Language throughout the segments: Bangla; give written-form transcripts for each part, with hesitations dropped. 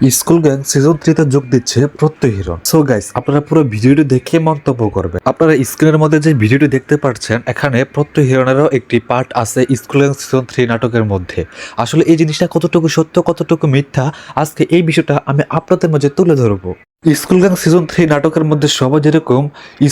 স্কুল গ্যাং সিজন 3 তে যোগ দিচ্ছে প্রত্যয় হিরণ। সো গাইস, আপনারা পুরো ভিডিওটি দেখে মন্তব্য করবেন। আপনারা স্ক্রিনের মধ্যে যে ভিডিওটি দেখতে পাচ্ছেন, এখানে প্রত্যয় হিরণেরও একটি পার্ট আছে স্কুল গ্যাং সিজন 3 নাটকের মধ্যে। আসলে এই জিনিসটা কতটুকু সত্য, কতটুকু মিথ্যা, আজকে এই বিষয়টা আমি আপনাদের মাঝে তুলে ধরবো। স্কুল গ্যাং সিজন 3 নাটকের মধ্যে সবাই যেরকম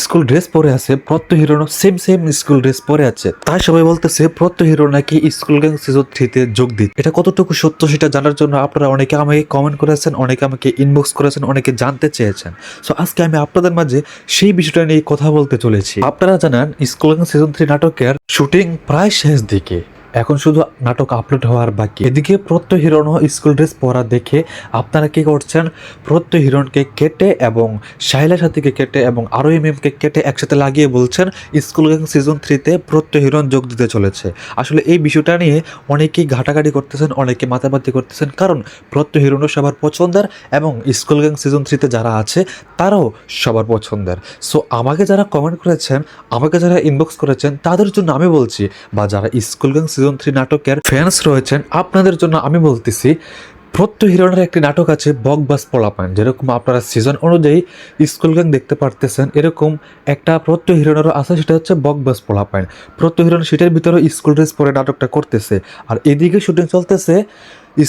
স্কুল ড্রেস পরে আছে, প্রত্যয় হিরোনও সেম সেম স্কুল ড্রেস পরে আছে। তাই সবাই বলতেছে প্রত্যয় হিরো নাকি স্কুল গ্যাং সিজন 3 তে যোগ দিচ্ছে। এটা কতটুকু সত্য সেটা জানার জন্য আপনারা অনেকে আমাকে কমেন্ট করেছেন, অনেকে আমাকে ইনবক্স করেছেন, অনেকে জানতে চেয়েছেন। সো আজকে আমি আপনাদের মাঝে সেই বিষয়টা নিয়ে কথা বলতে চলেছি। আপনারা জানেন স্কুল গ্যাং সিজন 3 নাটকের শুটিং প্রায় শেষ দিকে, এখন শুধু নাটক আপলোড হওয়ার বাকি। এদিকে প্রত্যয় হিরণও স্কুল ড্রেস পরা দেখে আপনারা কি করছেন, প্রত্যয় হিরণকে কেটে এবং শাইলা সাথীকে কেটে এবং আরো এমএমকে কেটে একসাথে লাগিয়ে বলছেন স্কুল গ্যাং সিজন 3 তে প্রত্যয় হিরণ যোগ দিতে চলেছে। আসলে এই বিষয়টা নিয়ে অনেকেই ঘাটাঘাটি করতেছেন, অনেকে মাতামাতি করতেছেন, কারণ প্রত্যয় হিরণও সবার পছন্দের এবং স্কুল গ্যাং সিজন 3 তে যারা আছে তারাও সবার পছন্দের। সো আমাকে যারা কমেন্ট করেছেন, আমাকে যারা ইনবক্স করেছেন, তাদের জন্য আমি বলছি, বা যারা স্কুল গ্যাং সিজন 3 নাটকের ফ্যান্স রয়েছেন আপনাদের জন্য আমি বলতেছি, প্রত্যয় হিরণের একটি নাটক আছে বকবাস পোলাপান। যেরকম আপনারা সিজন অনুযায়ী স্কুল গ্যাং দেখতে পারতেছেন, এরকম একটা প্রত্যয় হিরণেরও আছে, সেটা হচ্ছে বকবাস পোলাপান। প্রত্যয় হিরণ সেটার ভিতরে স্কুল ড্রেস পরে নাটকটা করতেছে, আর এদিকে শুটিং চলতেছে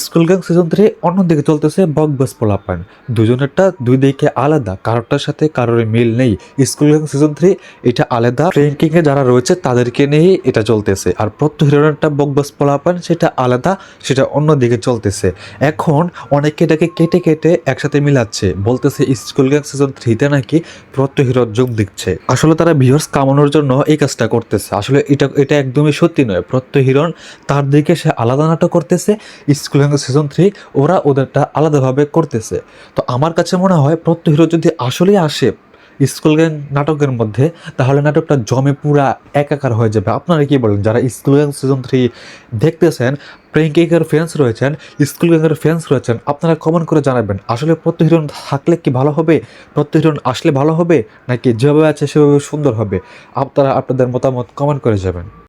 স্কুল গ্যাং সিজন 3, অন্যদিকে চলতেছে বকবাস পোলাপান। দুজনেরটা দুই দিকে আলাদা, কারোরটার সাথে কারোর মিল নেই। স্কুল গ্যাং সিজন 3 এটা আলাদা, র্যাঙ্কিং এ যারা রয়েছে তাদেরকে নিয়েই এটা চলতেছে। আর প্রত্যয় হিরণেরটা বকবাস পোলাপান সেটা আলাদা, সেটা অন্যদিকে চলতেছে। এখন অনেকে এটাকে কেটে কেটে একসাথে মিলাচ্ছে, বলতেছে স্কুল গ্যাং সিজন 3 তে নাকি প্রত্যয় হিরণ যোগ দিচ্ছে। আসলে তারা ভিউয়ার্স কামানোর জন্য এই কাজটা করতেছে। আসলে এটা একদমই সত্যি নয়। প্রত্যয় হিরণ তার দিকে সে আলাদা নাটক করতেছে, স্কুল গ্যাং সিজন 3 ওরা ওদেরটা আলাদাভাবে করতেছে। তো আমার কাছে মনে হয় প্রত্যয় হিরো যদি আসলেই আসে স্কুল গ্যাং নাটকের মধ্যে, তাহলে নাটকটা জমে পুরা একাকার হয়ে যাবে। আপনারা কি বলেন? যারা স্কুল গ্যাং সিজন 3 দেখতেছেন, প্রেঙ্কিকের ফ্যান্স রয়েছেন, স্কুল গ্যাংয়ের ফ্যান্স রয়েছেন, আপনারা কমেন্ট করে জানাবেন আসলে প্রত্যয় হিরণ থাকলে কি ভালো হবে, প্রত্যয় হিরণ আসলে ভালো হবে, নাকি যেভাবে আছে সেভাবে সুন্দর হবে। আপনারা আপনাদের মতামত কমেন্ট করে যাবেন।